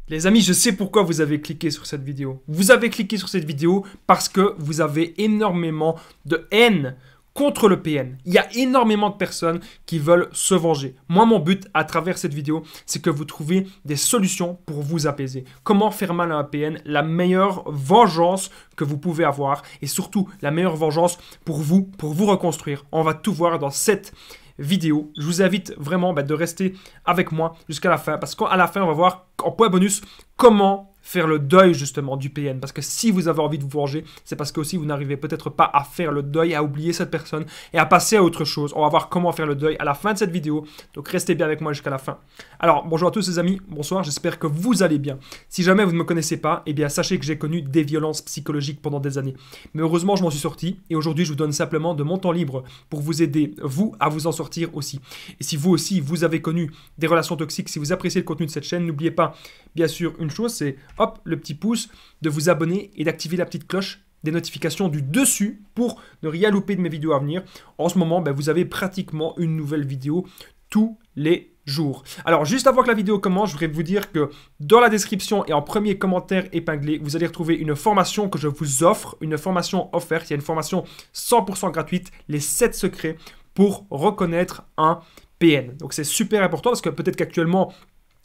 Les amis, je sais pourquoi vous avez cliqué sur cette vidéo. Vous avez cliqué sur cette vidéo parce que vous avez énormément de haine contre le PN. Il y a énormément de personnes qui veulent se venger. Moi, mon but à travers cette vidéo, c'est que vous trouviez des solutions pour vous apaiser. Comment faire mal à un PN, la meilleure vengeance que vous pouvez avoir et surtout la meilleure vengeance pour vous reconstruire. On va tout voir dans cette vidéo. Je vous invite vraiment de rester avec moi jusqu'à la fin parce qu'à la fin, on va voir en point bonus comment faire le deuil justement du PN. Parce que si vous avez envie de vous venger, c'est parce que aussi vous n'arrivez peut-être pas à faire le deuil, à oublier cette personne et à passer à autre chose. On va voir comment faire le deuil à la fin de cette vidéo. Donc restez bien avec moi jusqu'à la fin. Alors bonjour à tous les amis, bonsoir, j'espère que vous allez bien. Si jamais vous ne me connaissez pas, eh bien sachez que j'ai connu des violences psychologiques pendant des années. Mais heureusement je m'en suis sorti et aujourd'hui je vous donne simplement de mon temps libre pour vous aider, vous, à vous en sortir aussi. Et si vous aussi, vous avez connu des relations toxiques, si vous appréciez le contenu de cette chaîne, n'oubliez pas, bien sûr, une chose, c'est hop, le petit pouce, de vous abonner et d'activer la petite cloche des notifications du dessus pour ne rien louper de mes vidéos à venir. En ce moment, vous avez pratiquement une nouvelle vidéo tous les jours. Alors, juste avant que la vidéo commence, je voudrais vous dire que dans la description et en premier commentaire épinglé, vous allez retrouver une formation que je vous offre, une formation offerte. Il y a une formation 100% gratuite, les 7 secrets pour reconnaître un PN. Donc, c'est super important parce que peut-être qu'actuellement,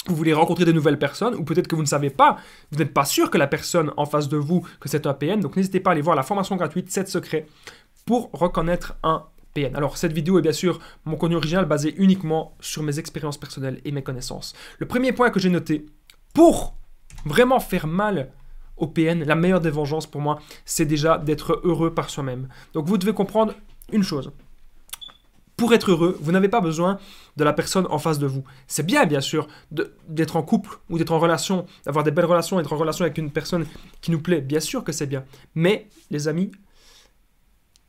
vous voulez rencontrer de nouvelles personnes, ou peut-être que vous ne savez pas, vous n'êtes pas sûr que la personne en face de vous, que c'est un PN, donc n'hésitez pas à aller voir la formation gratuite 7 secrets pour reconnaître un PN. Alors cette vidéo est bien sûr mon contenu original basé uniquement sur mes expériences personnelles et mes connaissances. Le premier point que j'ai noté, pour vraiment faire mal au PN, la meilleure des vengeances pour moi, c'est déjà d'être heureux par soi-même. Donc vous devez comprendre une chose. Pour être heureux, vous n'avez pas besoin de la personne en face de vous. C'est bien sûr, d'être en couple ou d'être en relation, d'avoir des belles relations, d'être en relation avec une personne qui nous plaît. Bien sûr que c'est bien. Mais, les amis,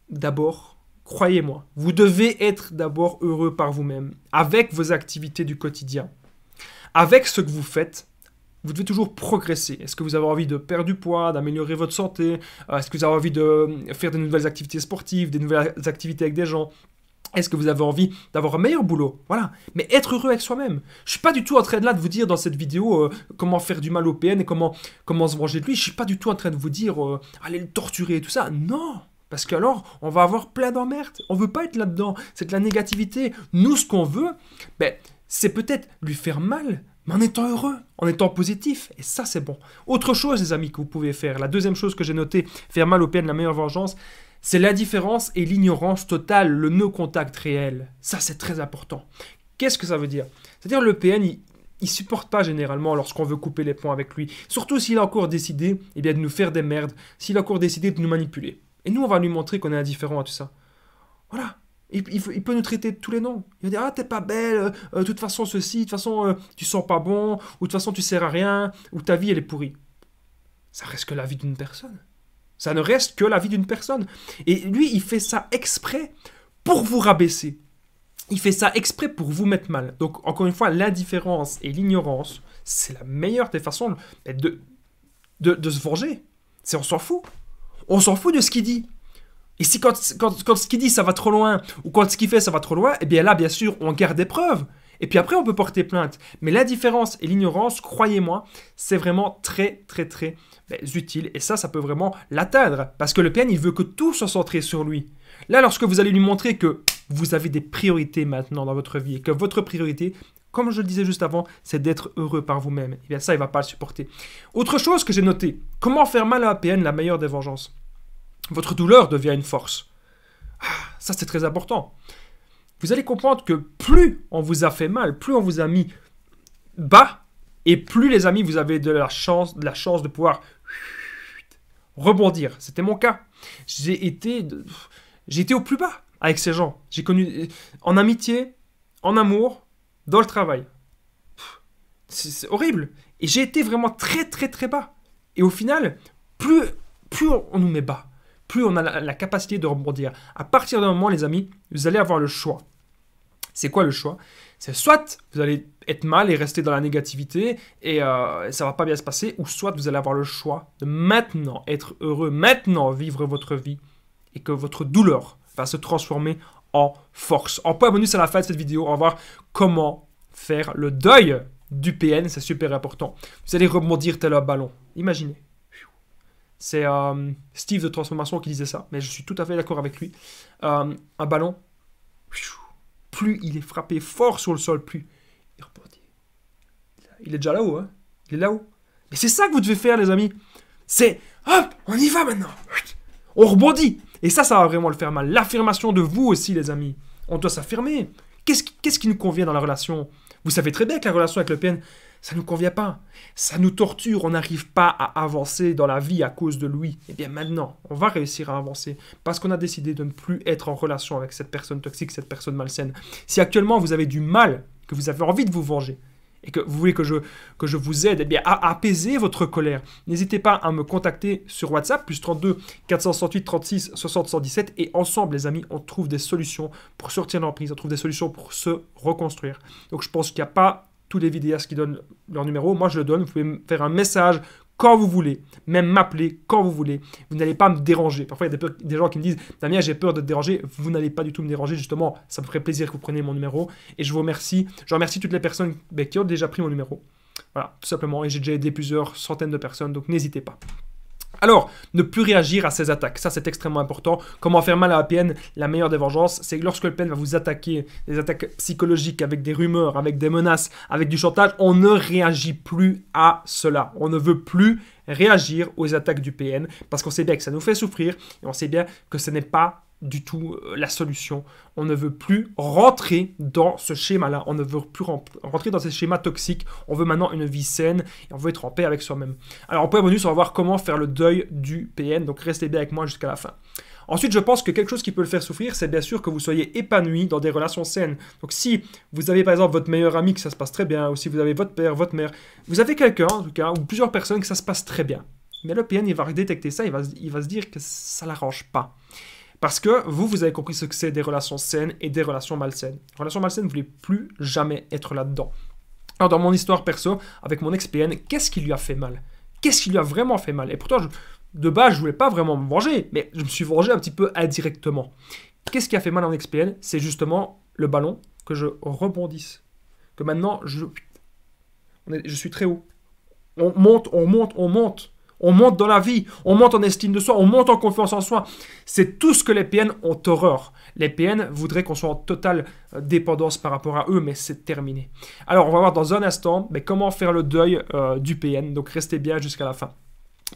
d'abord, croyez-moi, vous devez être d'abord heureux par vous-même, avec vos activités du quotidien. Avec ce que vous faites, vous devez toujours progresser. Est-ce que vous avez envie de perdre du poids, d'améliorer votre santé? Est-ce que vous avez envie de faire de nouvelles activités sportives, des nouvelles activités avec des gens? Est-ce que vous avez envie d'avoir un meilleur boulot? Voilà. Mais être heureux avec soi-même. Je ne suis pas du tout en train de vous dire dans cette vidéo comment faire du mal au PN et comment se venger de lui. Je ne suis pas du tout en train de vous dire allez le torturer et tout ça. Non. Parce qu'alors, on va avoir plein d'emmerdes. On ne veut pas être là-dedans. C'est de la négativité. Nous, ce qu'on veut, c'est peut-être lui faire mal, mais en étant heureux, en étant positif. Et ça, c'est bon. Autre chose, les amis, que vous pouvez faire. La deuxième chose que j'ai notée, faire mal au PN, la meilleure vengeance, c'est l'indifférence et l'ignorance totale, le no-contact réel. Ça, c'est très important. Qu'est-ce que ça veut dire? C'est-à-dire le PN, il ne supporte pas généralement lorsqu'on veut couper les ponts avec lui. Surtout s'il a encore décidé de nous faire des merdes, s'il a encore décidé de nous manipuler. Et nous, on va lui montrer qu'on est indifférent à tout ça. Voilà. Il peut nous traiter de tous les noms. Il va dire « Ah, t'es pas belle, de toute façon ceci, de toute façon tu sens pas bon, ou de toute façon tu sers à rien, ou ta vie elle est pourrie. » Ça reste que la vie d'une personne. Ça ne reste que la vie d'une personne. Et lui, il fait ça exprès pour vous rabaisser. Il fait ça exprès pour vous mettre mal. Donc, encore une fois, l'indifférence et l'ignorance, c'est la meilleure des façons de se venger. On s'en fout. On s'en fout de ce qu'il dit. Et si quand ce qu'il dit, ça va trop loin, ou quand ce qu'il fait, ça va trop loin, eh bien là, bien sûr, on garde des preuves. Et puis après, on peut porter plainte. Mais l'indifférence et l'ignorance, croyez-moi, c'est vraiment très utile. Et ça peut vraiment l'atteindre. Parce que le PN, il veut que tout soit centré sur lui. Là, lorsque vous allez lui montrer que vous avez des priorités maintenant dans votre vie, et que votre priorité, comme je le disais juste avant, c'est d'être heureux par vous-même, eh bien ça, il ne va pas le supporter. Autre chose que j'ai noté, comment faire mal à un PN, la meilleure des vengeances? Votre douleur devient une force. Ça, c'est très important. Vous allez comprendre que plus on vous a fait mal, plus on vous a mis bas, et plus les amis, vous avez de la chance de pouvoir rebondir. C'était mon cas. J'ai été au plus bas avec ces gens. J'ai connu en amitié, en amour, dans le travail. C'est horrible. Et j'ai été vraiment très bas. Et au final, plus on nous met bas, plus on a la capacité de rebondir. À partir d'un moment, les amis, vous allez avoir le choix. C'est quoi le choix? C'est soit vous allez être mal et rester dans la négativité et ça va pas bien se passer, ou soit vous allez avoir le choix de maintenant être heureux, maintenant vivre votre vie et que votre douleur va se transformer en force. En point bonus à la fin de cette vidéo, on va voir comment faire le deuil du PN, c'est super important. Vous allez rebondir tel un ballon. Imaginez. C'est Steve de Transformation qui disait ça, mais je suis tout à fait d'accord avec lui. Un ballon, plus il est frappé fort sur le sol, plus il rebondit. Il est déjà là-haut, hein? Il est là-haut. Mais c'est ça que vous devez faire, les amis. C'est, hop, on y va maintenant. On rebondit. Et ça va vraiment le faire mal. L'affirmation de vous aussi, les amis. On doit s'affirmer. Qu'est-ce qui nous convient dans la relation? Vous savez très bien que la relation avec le PN, ça ne nous convient pas. Ça nous torture. On n'arrive pas à avancer dans la vie à cause de lui. Eh bien maintenant, on va réussir à avancer parce qu'on a décidé de ne plus être en relation avec cette personne toxique, cette personne malsaine. Si actuellement vous avez du mal, que vous avez envie de vous venger, et que vous voulez que je vous aide, eh bien, à apaiser votre colère, n'hésitez pas à me contacter sur WhatsApp, plus 32 468 36 60 117, et ensemble, les amis, on trouve des solutions pour sortir de l'emprise, on trouve des solutions pour se reconstruire. Donc, je pense qu'il n'y a pas tous les vidéastes qui donnent leur numéro. Moi, je le donne. Vous pouvez me faire un message quand vous voulez, même m'appeler quand vous voulez. Vous n'allez pas me déranger. Parfois, il y a des gens qui me disent « Damien, j'ai peur de te déranger. » Vous n'allez pas du tout me déranger. Justement, ça me ferait plaisir que vous preniez mon numéro. Et je vous remercie. Je remercie toutes les personnes qui ont déjà pris mon numéro. Voilà, tout simplement. Et j'ai déjà aidé plusieurs centaines de personnes, donc n'hésitez pas. Alors, ne plus réagir à ces attaques, ça c'est extrêmement important. Comment faire mal à la PN? La meilleure des vengeances, c'est que lorsque le PN va vous attaquer, des attaques psychologiques avec des rumeurs, avec des menaces, avec du chantage, on ne réagit plus à cela. On ne veut plus réagir aux attaques du PN parce qu'on sait bien que ça nous fait souffrir et on sait bien que ce n'est pas du tout la solution. On ne veut plus rentrer dans ce schéma-là. On ne veut plus rentrer dans ces schémas toxiques. On veut maintenant une vie saine et on veut être en paix avec soi-même. Alors, en point bonus, on va voir comment faire le deuil du PN. Donc, restez bien avec moi jusqu'à la fin. Ensuite, je pense que quelque chose qui peut le faire souffrir, c'est bien sûr que vous soyez épanoui dans des relations saines. Donc, si vous avez par exemple votre meilleur ami que ça se passe très bien, ou si vous avez votre père, votre mère, vous avez quelqu'un en tout cas, ou plusieurs personnes que ça se passe très bien. Mais le PN, il va détecter ça, il va se dire que ça ne l'arrange pas. Parce que vous avez compris ce que c'est des relations saines et des relations malsaines. Les relations malsaines, vous ne voulez plus jamais être là-dedans. Alors, dans mon histoire perso, avec mon ex-PN, qu'est-ce qui lui a fait mal? Qu'est-ce qui lui a vraiment fait mal? Et pourtant, de base, je ne voulais pas vraiment me venger, mais je me suis vengé un petit peu indirectement. Qu'est-ce qui a fait mal à mon ex-PN? C'est justement le ballon, que je rebondisse. Que maintenant, je suis très haut. On monte, on monte, on monte. On monte dans la vie, on monte en estime de soi, on monte en confiance en soi. C'est tout ce que les PN ont horreur. Les PN voudraient qu'on soit en totale dépendance par rapport à eux, mais c'est terminé. Alors, on va voir dans un instant comment faire le deuil du PN. Donc, restez bien jusqu'à la fin.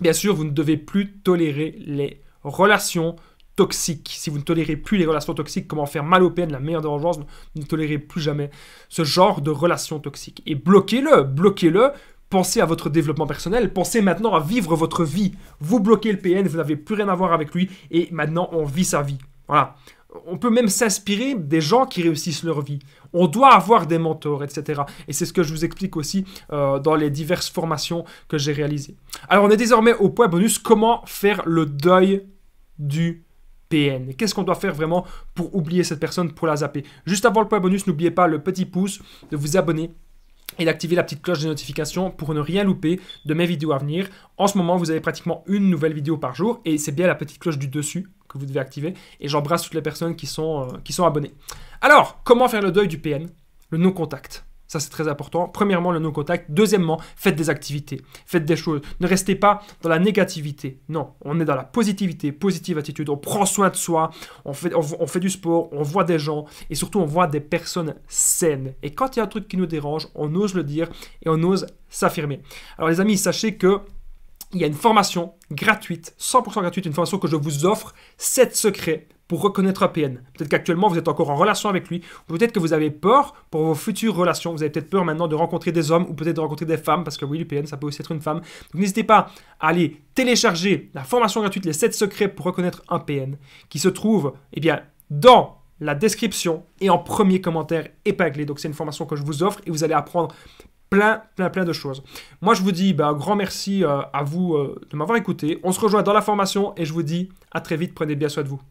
Bien sûr, vous ne devez plus tolérer les relations toxiques. Si vous ne tolérez plus les relations toxiques, comment faire mal au PN, la meilleure des vengeances, ne tolérez plus jamais ce genre de relations toxiques. Et bloquez-le, bloquez-le. Pensez à votre développement personnel, pensez maintenant à vivre votre vie. Vous bloquez le PN, vous n'avez plus rien à voir avec lui et maintenant on vit sa vie. Voilà. On peut même s'inspirer des gens qui réussissent leur vie. On doit avoir des mentors, etc. Et c'est ce que je vous explique aussi dans les diverses formations que j'ai réalisées. Alors on est désormais au point bonus, comment faire le deuil du PN. Qu'est-ce qu'on doit faire vraiment pour oublier cette personne, pour la zapper? Juste avant le point bonus, n'oubliez pas le petit pouce, de vous abonner et d'activer la petite cloche de notification pour ne rien louper de mes vidéos à venir. En ce moment, vous avez pratiquement une nouvelle vidéo par jour et c'est bien la petite cloche du dessus que vous devez activer. Et j'embrasse toutes les personnes qui sont abonnées. Alors, comment faire le deuil du PN? Le non-contact. Ça, c'est très important. Premièrement, le non-contact. Deuxièmement, faites des activités. Faites des choses. Ne restez pas dans la négativité. Non, on est dans la positivité, positive attitude. On prend soin de soi. On fait du sport. On voit des gens. Et surtout, on voit des personnes saines. Et quand il y a un truc qui nous dérange, on ose le dire et on ose s'affirmer. Alors, les amis, sachez que il y a une formation gratuite, 100% gratuite, une formation que je vous offre, 7 secrets pour reconnaître un PN. Peut-être qu'actuellement, vous êtes encore en relation avec lui, ou peut-être que vous avez peur pour vos futures relations. Vous avez peut-être peur maintenant de rencontrer des hommes, ou peut-être de rencontrer des femmes, parce que oui, le PN, ça peut aussi être une femme. Donc n'hésitez pas à aller télécharger la formation gratuite, les 7 secrets pour reconnaître un PN, qui se trouve, eh bien, dans la description et en premier commentaire épinglé. Donc c'est une formation que je vous offre et vous allez apprendre plein de choses. Moi, je vous dis un grand merci à vous de m'avoir écouté. On se rejoint dans la formation et je vous dis à très vite. Prenez bien soin de vous.